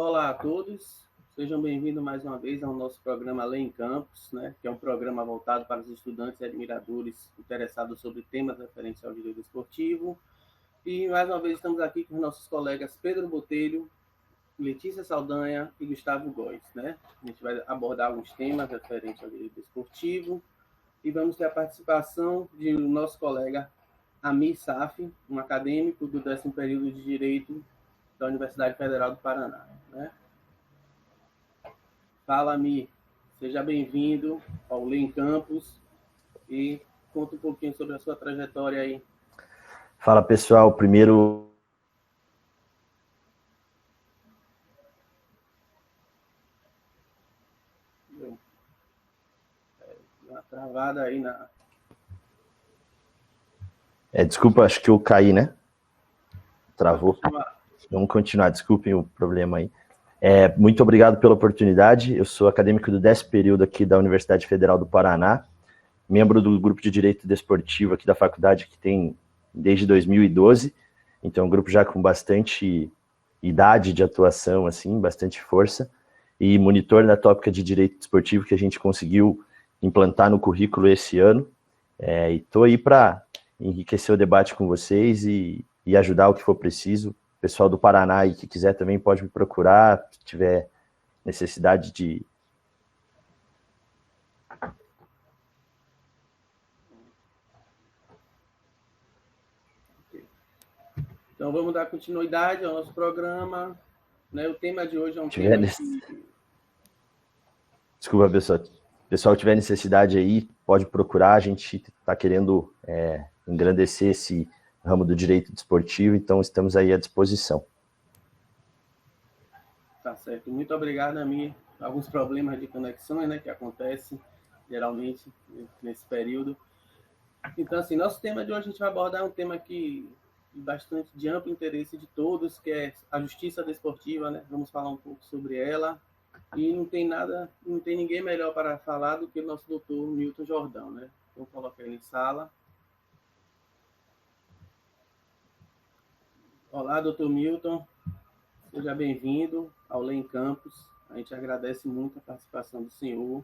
Olá a todos, sejam bem-vindos mais uma vez ao nosso programa Lei em Campus, né, que é um programa voltado para os estudantes e admiradores interessados sobre temas referentes ao direito esportivo. E mais uma vez estamos aqui com os nossos colegas Pedro Botelho, Letícia Saldanha e Gustavo Góes, né? A gente vai abordar alguns temas referentes ao direito esportivo e vamos ter a participação do nosso colega Amir Saf, um acadêmico do 10º período de Direito da Universidade Federal do Paraná, né? Fala, Amir, seja bem-vindo ao Lei em Campus e conta um pouquinho sobre a sua trajetória aí. Fala, pessoal, primeiro... Uma travada aí na... desculpa, acho que eu caí, né? Travou. Vamos continuar, desculpem o problema aí. Muito obrigado pela oportunidade. Eu sou acadêmico do 10º período aqui da Universidade Federal do Paraná, membro do grupo de Direito Desportivo aqui da faculdade, que tem desde 2012, então um grupo já com bastante idade de atuação, assim, bastante força, e monitor na tópica de Direito Desportivo que a gente conseguiu implantar no currículo esse ano, e estou aí para enriquecer o debate com vocês e ajudar o que for preciso. O pessoal do Paraná e que quiser também pode me procurar, se tiver necessidade de... Então vamos dar continuidade ao nosso programa, né? O tema de hoje é um tema que... Desculpa, pessoal que tiver necessidade aí, pode procurar. A gente está querendo engrandecer esse ramo do direito desportivo, então estamos aí à disposição. Tá certo, muito obrigado, Amir. Alguns problemas de conexão, né, que acontecem geralmente nesse período. Então, assim, nosso tema de hoje a gente vai abordar um tema que bastante de amplo interesse de todos, que é a justiça desportiva, né? Vamos falar um pouco sobre ela. E não tem ninguém melhor para falar do que o nosso doutor Milton Jordão, né? Vou colocar ele em sala. Olá, doutor Milton. Seja bem-vindo ao Lei em Campus. A gente agradece muito a participação do senhor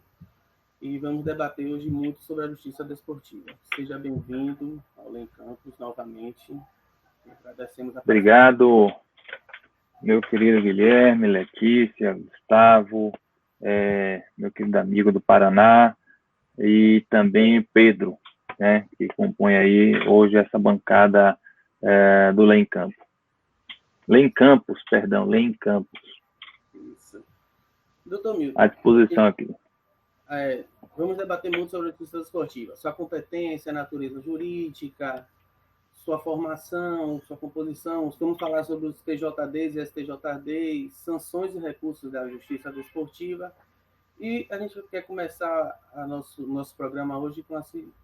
e vamos debater hoje muito sobre a justiça desportiva. Seja bem-vindo ao Lei em Campus novamente. Agradecemos a participação. Obrigado, meu querido Guilherme, Letícia, Gustavo, meu querido amigo do Paraná e também Pedro, né, que compõe aí hoje essa bancada do Lei em Campus. Lei em Campus. Isso. Doutor Milton, à disposição aqui. Vamos debater muito sobre a justiça desportiva. Sua competência, natureza jurídica, sua formação, sua composição. Vamos falar sobre os TJDs e STJDs, sanções e recursos da justiça desportiva. E a gente quer começar nosso programa hoje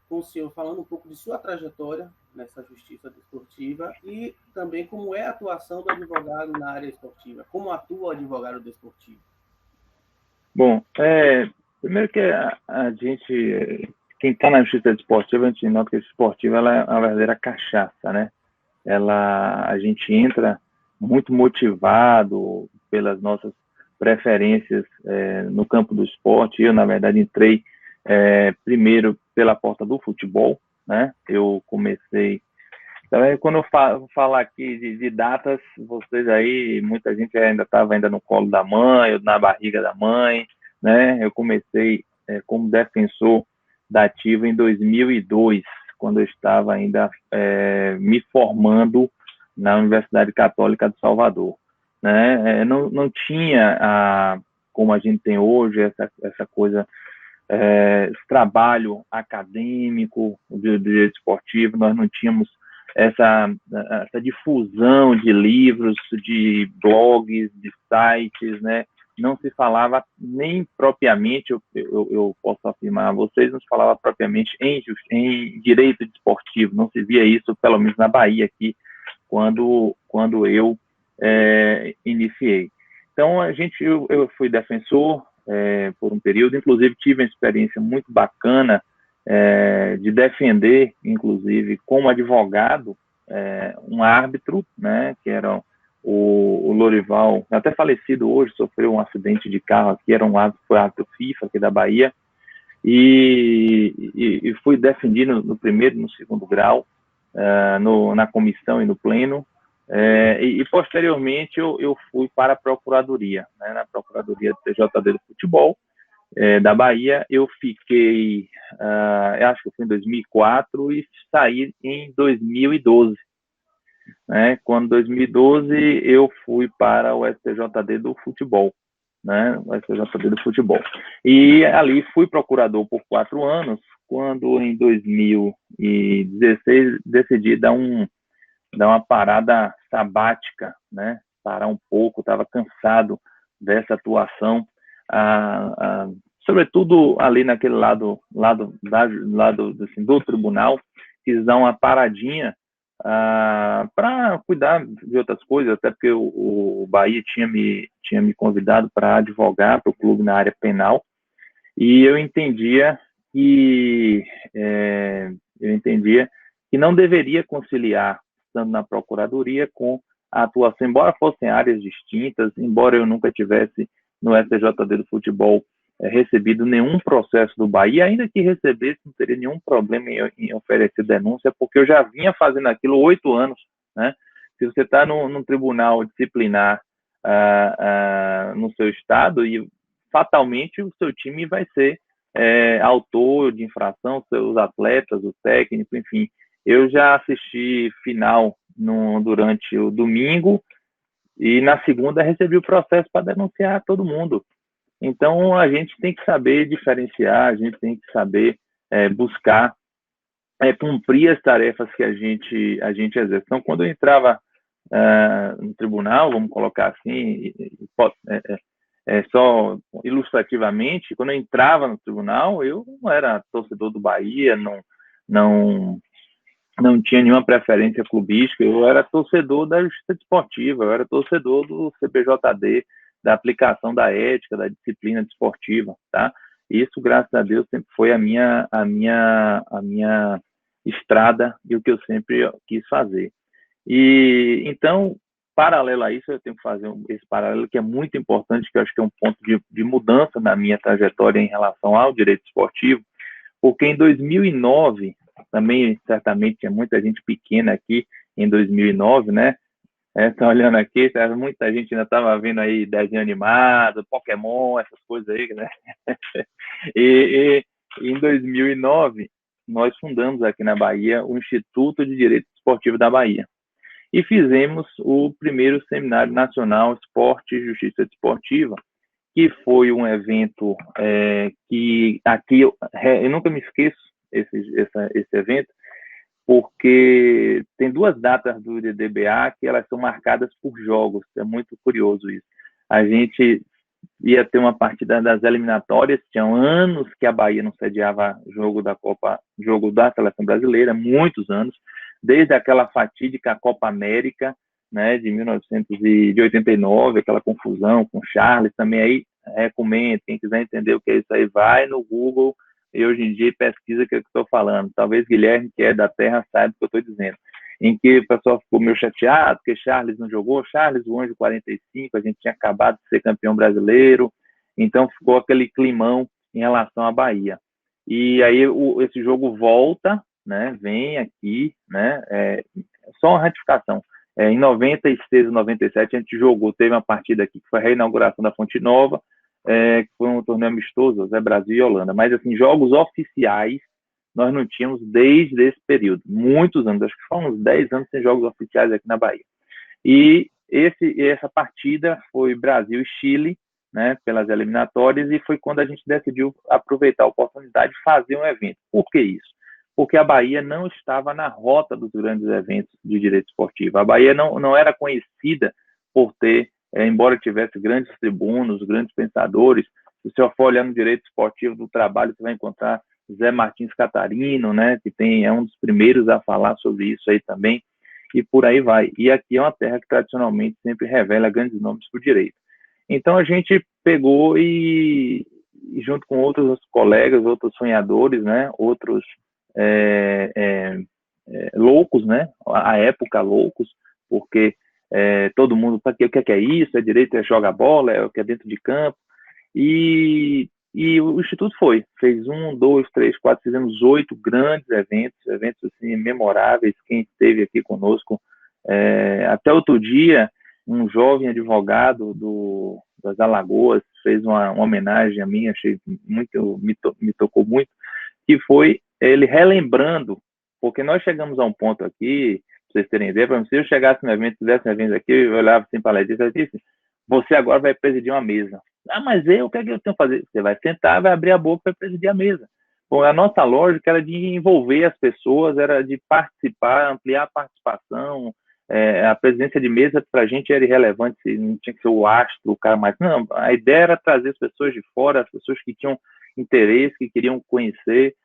com o senhor falando um pouco de sua trajetória nessa justiça desportiva e também como é a atuação do advogado na área esportiva. Como atua o advogado desportivo? Bom, primeiro que a gente, quem está na justiça desportiva, a gente nota que a justiça esportiva ela é uma verdadeira cachaça, né? A gente entra muito motivado pelas nossas preferências no campo do esporte. Eu, na verdade, entrei primeiro pela porta do futebol, né? Eu comecei... Então, quando eu falar aqui de datas, vocês aí, muita gente ainda estava no colo da mãe, ou na barriga da mãe, né? Eu comecei como defensor da ativa em 2002, quando eu estava ainda me formando na Universidade Católica de Salvador. Né? Não tinha, como a gente tem hoje, essa coisa, esse trabalho acadêmico do direito esportivo. Nós não tínhamos essa difusão de livros, de blogs, de sites, né? Não se falava nem propriamente, eu posso afirmar a vocês, não se falava propriamente em direito desportivo. Não se via isso, pelo menos na Bahia aqui, quando eu iniciei. Então, eu fui defensor por um período, inclusive tive uma experiência muito bacana de defender, inclusive, como advogado, um árbitro, né, que era o Lorival, até falecido hoje, sofreu um acidente de carro aqui, foi ato FIFA aqui da Bahia, e fui defendido no primeiro e no segundo grau, na comissão e no pleno, e posteriormente eu fui para a Procuradoria, né, na Procuradoria do TJD do Futebol da Bahia. Eu fiquei, eu acho que foi em 2004 e saí em 2012. Né? Quando em 2012 eu fui para o STJD do Futebol, né? O STJD do Futebol. E ali fui procurador por 4 anos, quando em 2016 decidi dar uma parada sabática, né? Parar um pouco, estava cansado dessa atuação, sobretudo ali naquele lado assim, do tribunal, quis dar uma paradinha para cuidar de outras coisas, até porque o Bahia tinha me convidado para advogar para o clube na área penal, e eu entendia que não deveria conciliar, estando na Procuradoria, com a atuação, embora fossem áreas distintas, embora eu nunca tivesse no STJD do Futebol recebido nenhum processo do Bahia, ainda que recebesse, não teria nenhum problema em oferecer denúncia, porque eu já vinha fazendo aquilo 8 anos, né? Se você está num tribunal disciplinar no seu estado, e fatalmente o seu time vai ser autor de infração, seus atletas, o técnico, enfim. Eu já assisti final durante o domingo, e na segunda recebi o processo para denunciar todo mundo. Então, a gente tem que saber diferenciar, a gente tem que saber buscar cumprir as tarefas que a gente exerce. Então, quando eu entrava no tribunal, vamos colocar assim, só ilustrativamente, quando eu entrava no tribunal, eu não era torcedor do Bahia, não tinha nenhuma preferência clubística, eu era torcedor da Justiça Desportiva, eu era torcedor do CPJD, da aplicação da ética, da disciplina desportiva, tá? Isso, graças a Deus, sempre foi a minha estrada e o que eu sempre quis fazer. E então, paralelo a isso, eu tenho que fazer esse paralelo que é muito importante, que eu acho que é um ponto de mudança na minha trajetória em relação ao direito esportivo, porque em 2009, também certamente tinha muita gente pequena aqui em 2009, né? Tá olhando aqui, muita gente ainda estava vendo aí desenho animado, Pokémon, essas coisas aí, né? E em 2009, nós fundamos aqui na Bahia o Instituto de Direito Esportivo da Bahia. E fizemos o primeiro Seminário Nacional Esporte e Justiça Desportiva, que foi um evento que aqui, eu nunca me esqueço esse evento, porque tem 2 datas do IDDBA que elas são marcadas por jogos, é muito curioso isso. A gente ia ter uma partida das eliminatórias, tinham anos que a Bahia não sediava jogo da Seleção Brasileira, muitos anos, desde aquela fatídica Copa América, né, de 1989, aquela confusão com Charles, também aí recomendo, quem quiser entender o que é isso aí, vai no Google, e hoje em dia pesquisa o que eu estou falando. Talvez Guilherme, que é da terra, saiba o que eu estou dizendo. Em que o pessoal ficou meio chateado, porque Charles não jogou. Charles, o Anjo 45, a gente tinha acabado de ser campeão brasileiro, então ficou aquele climão em relação à Bahia. E aí esse jogo volta, né, vem aqui, né, só uma ratificação. Em 96 e 97 a gente jogou, teve uma partida aqui que foi a reinauguração da Fonte Nova, que foi um torneio amistoso, Brasil e Holanda. Mas, assim, jogos oficiais nós não tínhamos desde esse período. Muitos anos, acho que foram uns 10 anos sem jogos oficiais aqui na Bahia. E essa partida foi Brasil e Chile, né, pelas eliminatórias, e foi quando a gente decidiu aproveitar a oportunidade de fazer um evento. Por que isso? Porque a Bahia não estava na rota dos grandes eventos de direito esportivo. A Bahia não era conhecida por ter, embora tivesse grandes tribunos, grandes pensadores. Se você for olhar no direito esportivo do trabalho, você vai encontrar Zé Martins Catarino, né, que é um dos primeiros a falar sobre isso aí também, e por aí vai. E aqui é uma terra que tradicionalmente sempre revela grandes nomes para o direito. Então a gente pegou e junto com outros colegas, outros sonhadores, né, outros loucos, né, à época loucos, porque todo mundo, o que é isso? É direito, joga bola, é o que é dentro de campo. E o Instituto fez 1, 2, 3, 4, fizemos 8 grandes eventos assim, memoráveis. Quem esteve aqui conosco, até outro dia, um jovem advogado das Alagoas fez uma homenagem a mim, achei muito, me tocou muito, que foi ele relembrando, porque nós chegamos a um ponto aqui, pra vocês terem ideia, se eu chegasse no evento, fizesse um evento aqui, eu olhava assim para a Letícia e disse, você agora vai presidir uma mesa. Ah, mas o que é que eu tenho que fazer? Você vai sentar, vai abrir a boca e vai presidir a mesa. Bom, a nossa lógica era de envolver as pessoas, era de participar, ampliar a participação. A presidência de mesa para a gente era irrelevante, não tinha que ser o astro, o cara mais. Não, a ideia era trazer as pessoas de fora, as pessoas que tinham interesse, que queriam conhecer.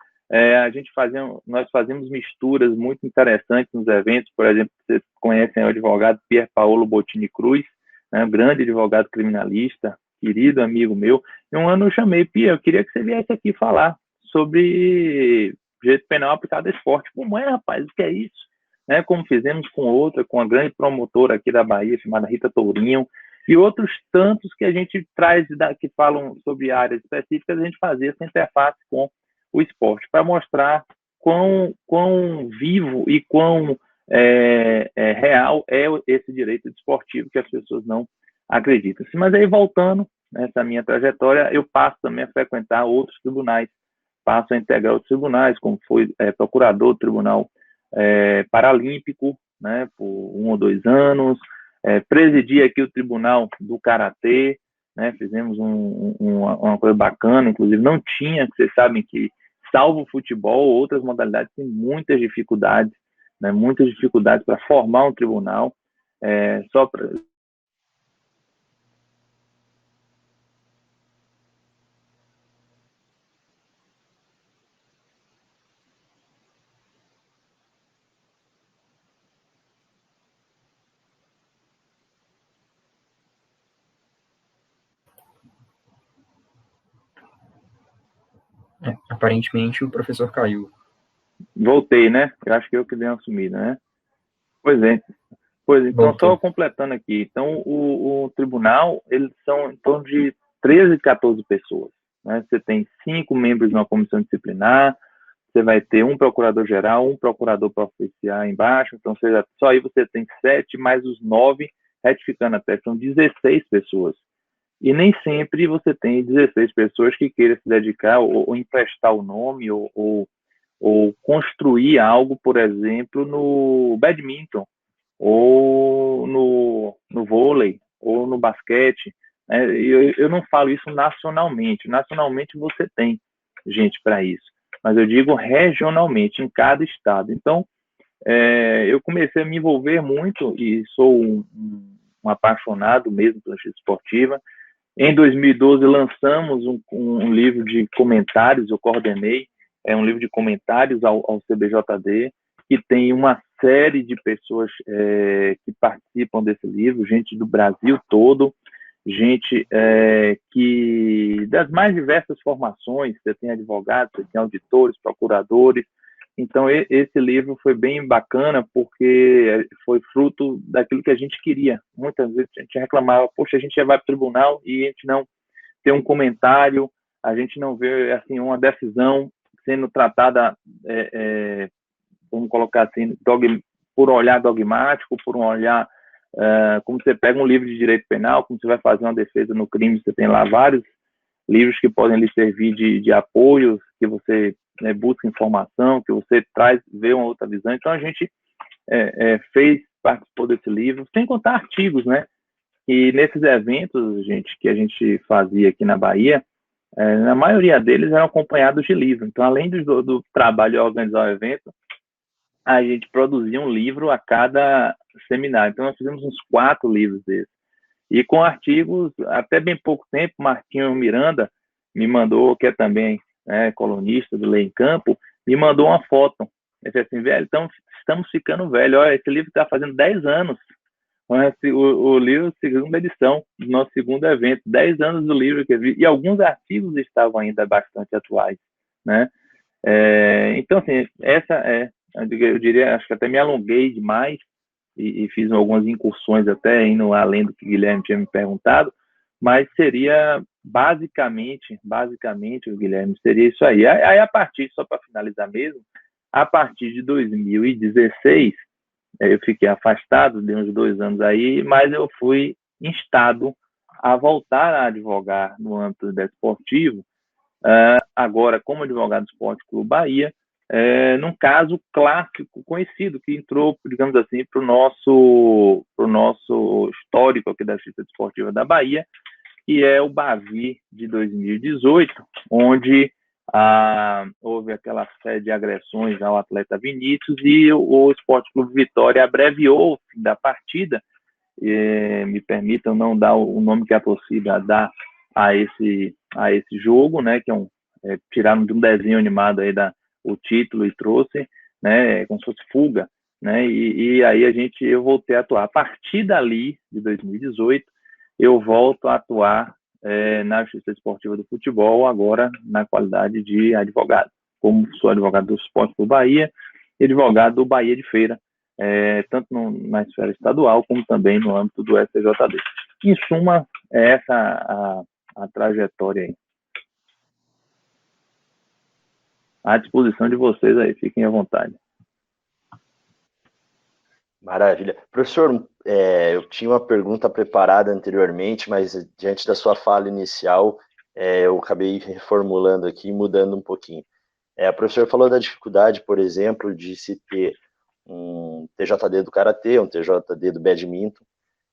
Nós fazíamos misturas muito interessantes nos eventos. Por exemplo, vocês conhecem o advogado Pier Paolo Bottini Cruz, né, um grande advogado criminalista, querido amigo meu. E um ano eu chamei, Pia, eu queria que você viesse aqui falar sobre direito penal aplicado ao esporte. Como rapaz, o que é isso? Né, como fizemos com a grande promotora aqui da Bahia, chamada Rita Tourinho, e outros tantos que a gente traz, que falam sobre áreas específicas, a gente fazia essa interface com o esporte, para mostrar quão vivo e quão real é esse direito desportivo que as pessoas não acreditam. Mas aí, voltando nessa minha trajetória, eu passo também a frequentar outros tribunais, passo a integrar outros tribunais, como foi procurador do Tribunal Paralímpico, né, por 1 ou 2 anos, presidi aqui o Tribunal do Karatê, né, fizemos uma coisa bacana, inclusive não tinha, vocês sabem que, salvo o futebol, outras modalidades têm muitas dificuldades, né, para formar um tribunal, só para... Aparentemente o professor caiu. Voltei, né? Eu acho que eu que dei uma sumida, né? Pois é. Então, voltou. Só completando aqui. Então, o tribunal, eles são em torno de 13, 14 pessoas. Né? Você tem 5 membros na comissão disciplinar, você vai ter um procurador-geral, um procurador para oficiar embaixo, então só aí você tem 7, mais os 9, retificando até, são 16 pessoas. E nem sempre você tem 16 pessoas que queiram se dedicar ou emprestar o nome ou construir algo, por exemplo, no badminton, ou no vôlei, ou no basquete. Né? Eu não falo isso nacionalmente. Nacionalmente você tem gente para isso. Mas eu digo regionalmente, em cada estado. Então, eu comecei a me envolver muito e sou um apaixonado mesmo pela justiça esportiva. Em 2012, lançamos um livro de comentários, eu coordenei, um livro de comentários ao CBJD, que tem uma série de pessoas que participam desse livro, gente do Brasil todo, gente que das mais diversas formações, você tem advogados, você tem auditores, procuradores. Então, esse livro foi bem bacana, porque foi fruto daquilo que a gente queria. Muitas vezes a gente reclamava, poxa, a gente já vai para o tribunal e a gente não tem um comentário, a gente não vê assim, uma decisão sendo tratada, vamos colocar assim, por um olhar dogmático, por um olhar, como você pega um livro de direito penal, como você vai fazer uma defesa no crime, você tem lá vários livros que podem lhe servir de apoio, que você busca informação, que você vê uma outra visão. Então, a gente participou desse livro, sem contar artigos, né? E nesses eventos, gente, que a gente fazia aqui na Bahia, na maioria deles eram acompanhados de livro. Então, além do trabalho de organizar o evento, a gente produzia um livro a cada seminário. Então, nós fizemos uns 4 livros desses. E com artigos, até bem pouco tempo, Martinho Miranda me mandou, que é também colunista do Lei em Campo, me mandou uma foto. Ele disse assim, velho, então estamos ficando velho. Olha, esse livro está fazendo 10 anos. O livro, segunda edição, do nosso segundo evento, 10 anos do livro que eu vi, e alguns artigos estavam ainda bastante atuais, né? Então, assim, eu diria, acho que até me alonguei demais, e fiz algumas incursões até indo além do que o Guilherme tinha me perguntado, mas seria basicamente, o Guilherme, seria isso aí. Aí a partir, só para finalizar mesmo, a partir de 2016, eu fiquei afastado, dei uns 2 anos aí, mas eu fui instado a voltar a advogar no âmbito desportivo, agora como advogado do Esporte Clube Bahia, num caso clássico conhecido, que entrou, digamos assim, para o nosso histórico aqui da Justiça Desportiva da Bahia, que é o Bavi de 2018, onde houve aquela série de agressões ao atleta Vinícius e o Esporte Clube Vitória abreviou o fim da partida. Me permitam não dar o nome que a torcida dá a esse jogo, né, que tiraram de um desenho animado aí o título e trouxe, né, como se fosse fuga, né, e aí eu voltei a atuar. A partir dali, de 2018, eu volto a atuar na Justiça Esportiva do Futebol, agora na qualidade de advogado, como sou advogado do Esporte do Bahia e advogado do Bahia de Feira, tanto na esfera estadual, como também no âmbito do STJD. Em suma, é essa a trajetória aí. À disposição de vocês aí, fiquem à vontade. Maravilha. Professor, eu tinha uma pergunta preparada anteriormente, mas diante da sua fala inicial, eu acabei reformulando aqui, mudando um pouquinho. O professor falou da dificuldade, por exemplo, de se ter um TJD do Karatê, um TJD do Badminton.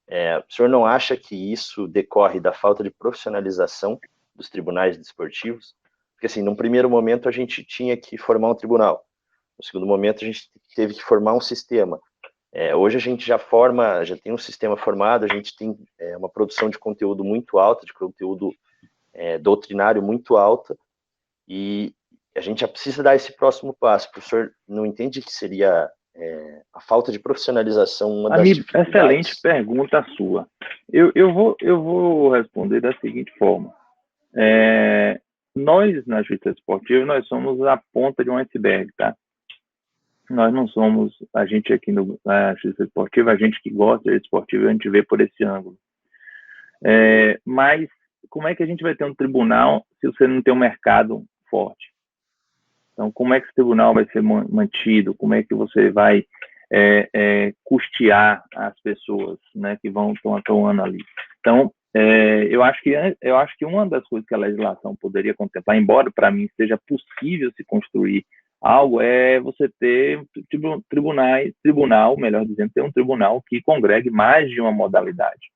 O senhor não acha que isso decorre da falta de profissionalização dos tribunais desportivos? Porque, assim, num primeiro momento a gente tinha que formar um tribunal. No segundo momento a gente teve que formar um sistema. Hoje a gente já tem um sistema formado, a gente tem uma produção de conteúdo muito alta, de conteúdo doutrinário muito alta, e a gente já precisa dar esse próximo passo. O professor não entende que seria a falta de profissionalização uma das dificuldades? Excelente pergunta sua. Eu vou responder da seguinte forma. Nós, na Justiça Esportiva, nós somos a ponta de um iceberg, tá? Nós não somos, a gente aqui na Justiça Esportiva, a gente que gosta de esportivo, a gente vê por esse ângulo. Mas como é que a gente vai ter um tribunal se você não tem um mercado forte? Então, como é que esse tribunal vai ser mantido? Como é que você vai custear as pessoas, né, que estão atuando ali? Então, eu acho que uma das coisas que a legislação poderia contemplar, embora para mim seja possível se construir algo, é você ter tribunal, melhor dizendo, ter um tribunal que congregue mais de uma modalidade.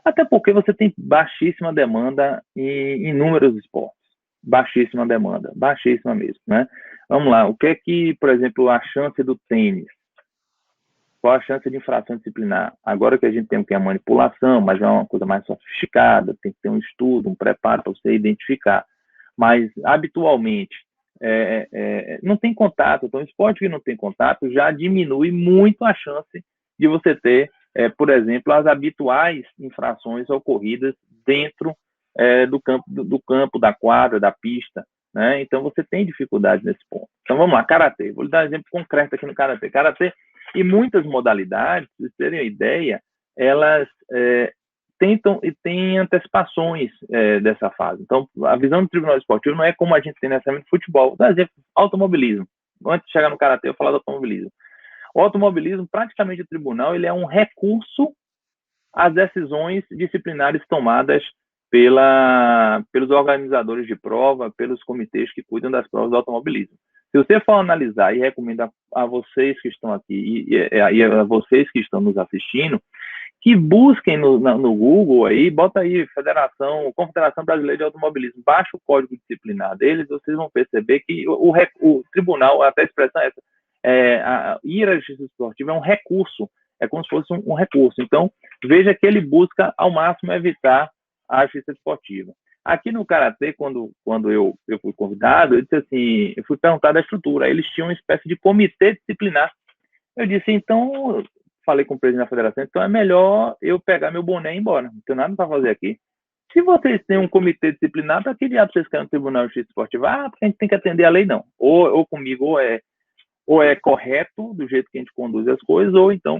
Até porque você tem baixíssima demanda em inúmeros esportes. Baixíssima demanda, baixíssima mesmo, né? Vamos lá, o que é que, por exemplo, a chance do tênis? Qual a chance de infração disciplinar? Agora que a gente tem a manipulação, mas é uma coisa mais sofisticada, tem que ter um estudo, um preparo para você identificar. Mas, habitualmente, não tem contato. Então, o esporte que não tem contato já diminui muito a chance de você ter, por exemplo, as habituais infrações ocorridas dentro do campo, da quadra, da pista, né? Então, você tem dificuldade nesse ponto. Então, vamos lá, Karatê. Vou lhe dar um exemplo concreto aqui no Karatê. Karatê e muitas modalidades, para vocês terem uma ideia, elas tentam e têm antecipações dessa fase. Então, a visão do Tribunal Esportivo não é como a gente tem necessariamente no futebol. Vou dar exemplo, automobilismo. Antes de chegar no Karatê, eu vou falar do automobilismo. O automobilismo, praticamente o tribunal, ele é um recurso às decisões disciplinares tomadas pelos organizadores de prova, pelos comitês que cuidam das provas do automobilismo. Se você for analisar, e recomendo a vocês que estão aqui e a vocês que estão nos assistindo, que busquem no Google aí, bota aí Confederação Brasileira de Automobilismo, baixa o código disciplinar deles, vocês vão perceber que o tribunal, até a expressão é essa, ir à justiça esportiva é um recurso, é como se fosse um recurso. Então, veja que ele busca ao máximo evitar a justiça esportiva. Aqui no Karatê, quando eu fui convidado, eu disse assim, eu fui perguntar da estrutura, eles tinham uma espécie de comitê disciplinar. Eu disse, então, falei com o presidente da federação, então é melhor eu pegar meu boné e ir embora, não tenho nada para fazer aqui. Se vocês têm um comitê disciplinar, para que diabo vocês querem no Tribunal de Justiça Esportiva? Porque a gente tem que atender a lei, não. Ou comigo, ou é correto do jeito que a gente conduz as coisas, ou então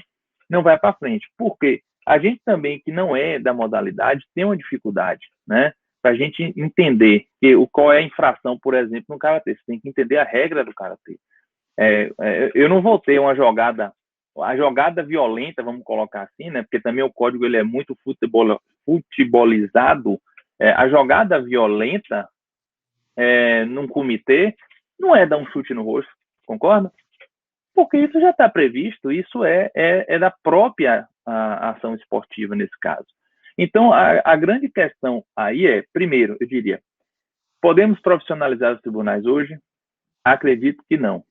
não vai para frente. Por quê? A gente também, que não é da modalidade, tem uma dificuldade, né? Para a gente entender qual é a infração, por exemplo, no karatê. Você tem que entender a regra do karatê. Eu não vou ter uma jogada, a jogada violenta, vamos colocar assim, né? Porque também o código ele é muito futebolizado. A jogada violenta num comitê não é dar um chute no rosto, concorda? Porque isso já está previsto, isso é da própria ação esportiva nesse caso. Então, a grande questão aí primeiro, eu diria, podemos profissionalizar os tribunais hoje? Acredito que não.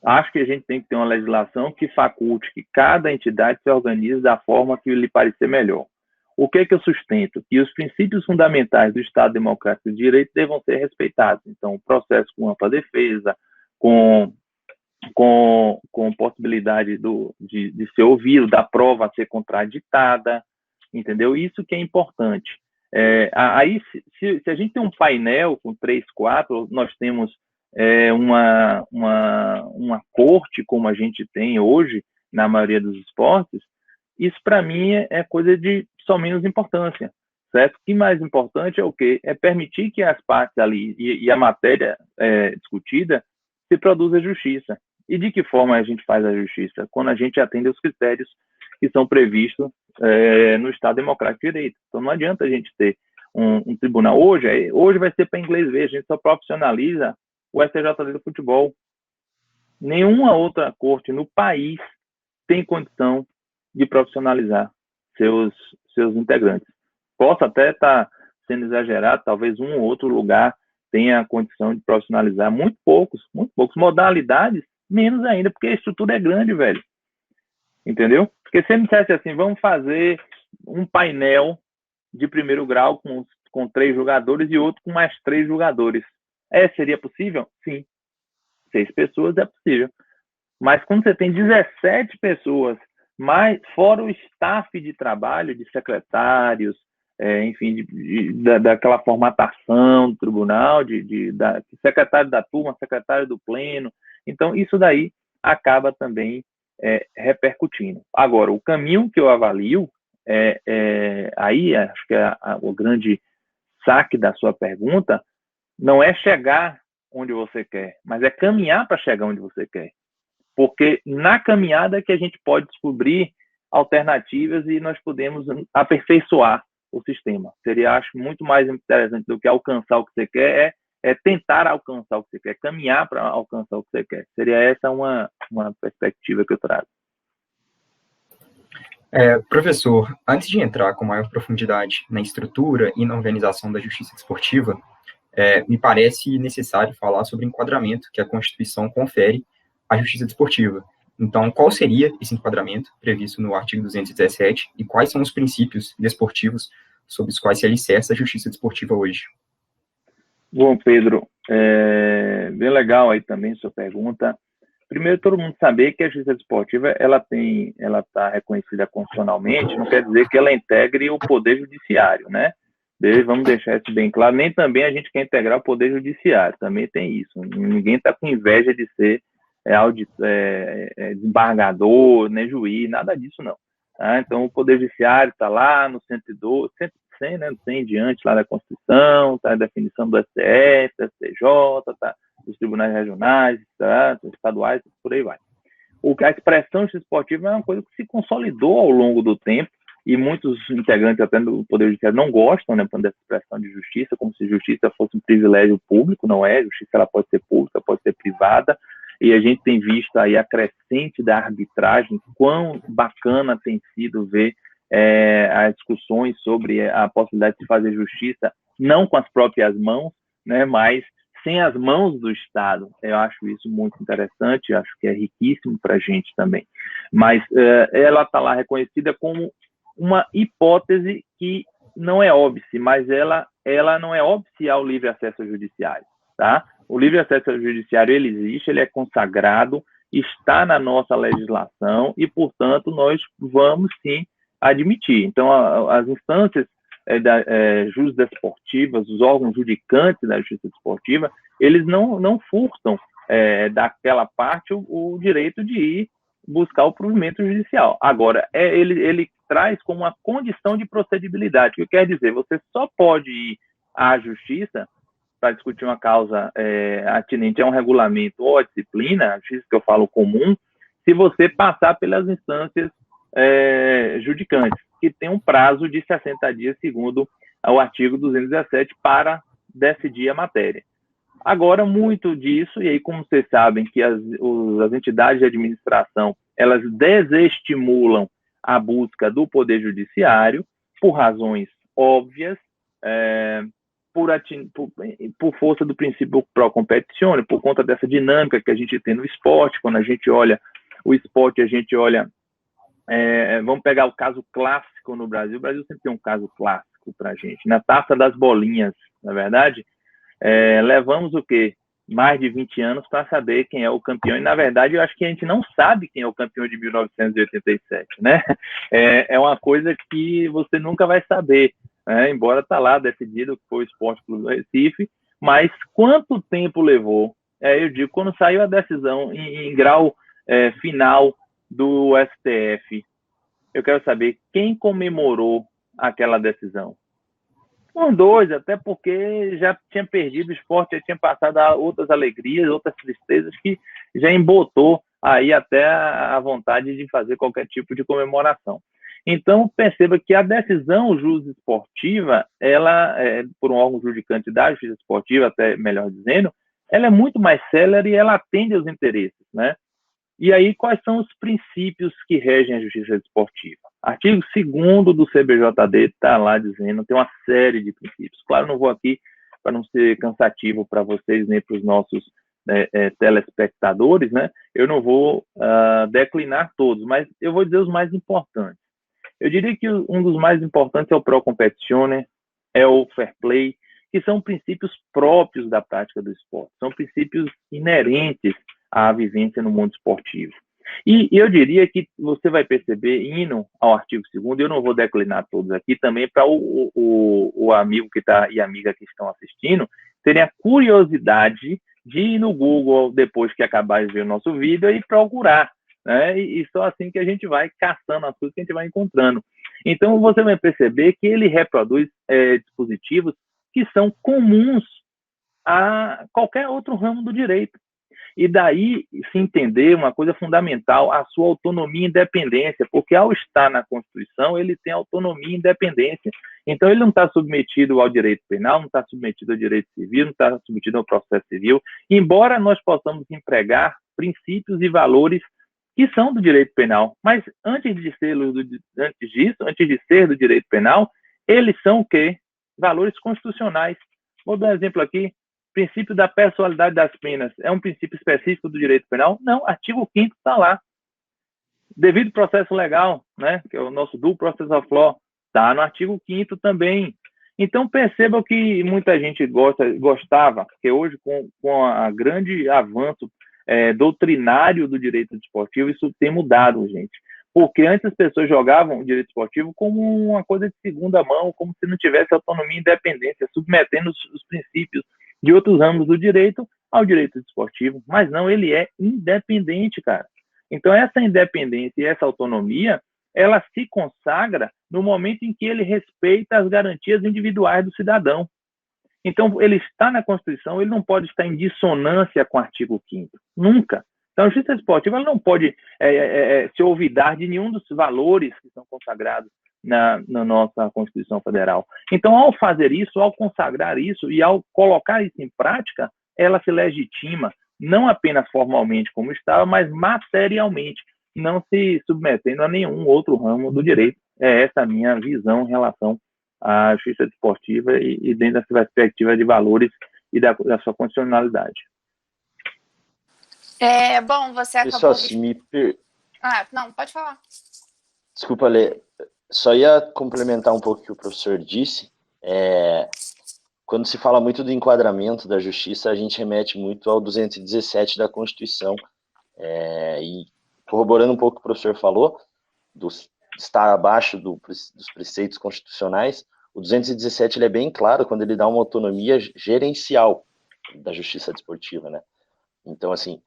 Acho que a gente tem que ter uma legislação que faculte que cada entidade se organize da forma que lhe parecer melhor. O que é que eu sustento? Que os princípios fundamentais do Estado Democrático de Direito devam ser respeitados. Então, o processo com ampla defesa, com possibilidade de ser ouvido, da prova a ser contraditada, entendeu? Isso que é importante. Aí, se a gente tem um painel com 3, 4, nós temos uma corte, como a gente tem hoje, na maioria dos esportes, isso, para mim, é coisa de só menos importância, certo? O que mais importante é o quê? É permitir que as partes ali e a matéria discutida se produza justiça. E de que forma a gente faz a justiça? Quando a gente atende aos critérios que são previstos no Estado Democrático de Direito. Então, não adianta a gente ter um tribunal. Hoje vai ser para inglês ver, a gente só profissionaliza o STJD do futebol. Nenhuma outra corte no país tem condição de profissionalizar seus integrantes. Posso até estar sendo exagerado, talvez um ou outro lugar tenha a condição de profissionalizar, muito poucos. Modalidades, menos ainda, porque a estrutura é grande, velho. Entendeu? Porque se ele dissesse assim, vamos fazer um painel de primeiro grau com 3 jogadores e outro com mais 3 jogadores. Seria possível? Sim. 6 pessoas é possível. Mas quando você tem 17 pessoas, fora o staff de trabalho, de secretários, enfim, daquela formatação do tribunal, secretário da turma, secretário do pleno. Então, isso daí acaba também repercutindo. Agora, o caminho que eu avalio, aí acho que o grande saque da sua pergunta, não é chegar onde você quer, mas é caminhar para chegar onde você quer. Porque na caminhada que a gente pode descobrir alternativas e nós podemos aperfeiçoar o sistema. Seria, acho, muito mais interessante do que alcançar o que você quer, tentar alcançar o que você quer, caminhar para alcançar o que você quer. Seria essa uma perspectiva que eu trago. Professor, antes de entrar com maior profundidade na estrutura e na organização da justiça desportiva, me parece necessário falar sobre o enquadramento que a Constituição confere à justiça desportiva. Então, qual seria esse enquadramento previsto no artigo 217 e quais são os princípios desportivos sobre os quais se alicerça a justiça desportiva hoje? Bom, Pedro, bem legal aí também sua pergunta. Primeiro, todo mundo saber que a justiça desportiva ela está reconhecida constitucionalmente, não quer dizer que ela integre o poder judiciário, né? Vamos deixar isso bem claro. Nem também a gente quer integrar o poder judiciário, também tem isso. Ninguém está com inveja de ser desembargador, nem juiz, nada disso não. Tá? Então, o poder judiciário está lá no 102, 100, né, 100 em diante lá da Constituição, tá, a definição do STF, do STJ, tá, dos tribunais regionais, tá, estaduais, por aí vai. A expressão justiça esportiva é uma coisa que se consolidou ao longo do tempo e muitos integrantes até do Poder Judiciário não gostam, né, dessa expressão de justiça, como se justiça fosse um privilégio público, não é? Justiça ela pode ser pública, pode ser privada, e a gente tem visto aí a crescente da arbitragem, quão bacana tem sido ver as discussões sobre a possibilidade de fazer justiça, não com as próprias mãos, né, mas sem as mãos do Estado. Eu acho isso muito interessante, acho que é riquíssimo para a gente também. Mas ela está lá reconhecida como uma hipótese que não é óbice, mas ela não é óbice ao livre acesso ao judiciário, tá? O livre acesso ao judiciário, ele existe, ele é consagrado, está na nossa legislação e, portanto, nós vamos, sim, admitir. Então, as instâncias juízes desportivas, os órgãos judicantes da justiça desportiva, eles não furtam daquela parte o direito de ir buscar o provimento judicial. Agora, ele traz como uma condição de procedibilidade, que quer dizer, você só pode ir à justiça para discutir uma causa atinente a um regulamento ou a disciplina, a justiça que eu falo comum, se você passar pelas instâncias judicantes, que tem um prazo de 60 dias, segundo o artigo 217, para decidir a matéria. Agora, muito disso, e aí como vocês sabem que as entidades de administração, elas desestimulam a busca do Poder Judiciário, por razões óbvias, por força do princípio pro competitione, por conta dessa dinâmica que a gente tem no esporte. Quando a gente olha o esporte, a gente olha... vamos pegar o caso clássico no Brasil. O Brasil sempre tem um caso clássico para a gente. Na Taça das Bolinhas, na verdade, levamos o quê? Mais de 20 anos para saber quem é o campeão, e na verdade eu acho que a gente não sabe quem é o campeão de 1987, né? É uma coisa que você nunca vai saber, né? Embora está lá decidido que foi o Esporte Clube do Recife, mas quanto tempo levou? Eu digo, quando saiu a decisão em grau final do STF, eu quero saber quem comemorou aquela decisão. Um dois, até porque já tinha perdido o esporte, já tinha passado a outras alegrias, outras tristezas, que já embotou aí até a vontade de fazer qualquer tipo de comemoração. Então, perceba que a decisão esportiva, ela, por um órgão judicante da justiça esportiva, até melhor dizendo, ela é muito mais célere e ela atende aos interesses, né? E aí, quais são os princípios que regem a justiça desportiva? Artigo 2º do CBJD está lá dizendo, tem uma série de princípios. Claro, não vou aqui, para não ser cansativo para vocês, nem para os nossos telespectadores, né? Eu não vou declinar todos, mas eu vou dizer os mais importantes. Eu diria que um dos mais importantes é o pro competitione, é o fair play, que são princípios próprios da prática do esporte, são princípios inerentes à vivência no mundo esportivo. E eu diria que você vai perceber, indo ao artigo 2º, eu não vou declinar todos aqui, também para o amigo que está e amiga que estão assistindo terem a curiosidade de ir no Google, depois que acabar de ver o nosso vídeo, e procurar, né? E só assim que a gente vai caçando as coisas que a gente vai encontrando. Então, você vai perceber que ele reproduz dispositivos que são comuns a qualquer outro ramo do direito. E daí se entender uma coisa fundamental, a sua autonomia e independência, porque ao estar na Constituição, ele tem autonomia e independência. Então, ele não está submetido ao direito penal, não está submetido ao direito civil, não está submetido ao processo civil, embora nós possamos empregar princípios e valores que são do direito penal. Mas antes de ser do direito penal, eles são o quê? Valores constitucionais. Vou dar um exemplo aqui. Princípio da pessoalidade das penas é um princípio específico do direito penal? Não, artigo 5º está lá. Devido processo legal, né, que é o nosso due process of law, está no artigo 5º também. Então, percebam que muita gente gostava, porque hoje, com a grande avanço doutrinário do direito desportivo, isso tem mudado, gente. Porque antes as pessoas jogavam o direito esportivo como uma coisa de segunda mão, como se não tivesse autonomia e independência, submetendo os princípios de outros ramos do direito ao direito desportivo. Mas não, ele é independente, cara. Então, essa independência e essa autonomia, ela se consagra no momento em que ele respeita as garantias individuais do cidadão. Então, ele está na Constituição, ele não pode estar em dissonância com o artigo 5º. Nunca. Então, a justiça esportiva ela não pode se olvidar de nenhum dos valores que são consagrados na nossa Constituição Federal. Então, ao fazer isso, ao consagrar isso e ao colocar isso em prática, ela se legitima, não apenas formalmente como estava, mas materialmente, não se submetendo a nenhum outro ramo do direito. É essa a minha visão em relação à justiça desportiva e dentro dessa perspectiva de valores e da sua constitucionalidade. Bom, você acabou... Pessoal, se me... não, pode falar. Desculpa, Lê. Só ia complementar um pouco o que o professor disse. Quando se fala muito do enquadramento da justiça, a gente remete muito ao 217 da Constituição. E corroborando um pouco o que o professor falou, estar abaixo dos preceitos constitucionais, o 217 ele é bem claro quando ele dá uma autonomia gerencial da justiça desportiva, né? Então, assim,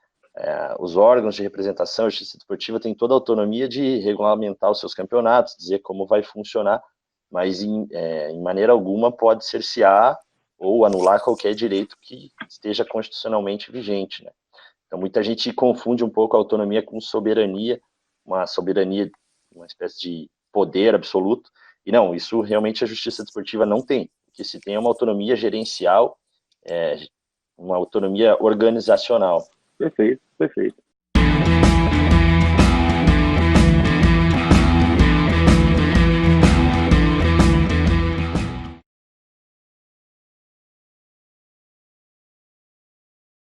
os órgãos de representação, a justiça desportiva tem toda a autonomia de regulamentar os seus campeonatos, dizer como vai funcionar, mas em maneira alguma pode cercear ou anular qualquer direito que esteja constitucionalmente vigente, né? Então, muita gente confunde um pouco a autonomia com soberania, uma espécie de poder absoluto, e não, isso realmente a justiça desportiva não tem. O que se tem é uma autonomia gerencial, uma autonomia organizacional. Perfeito, perfeito.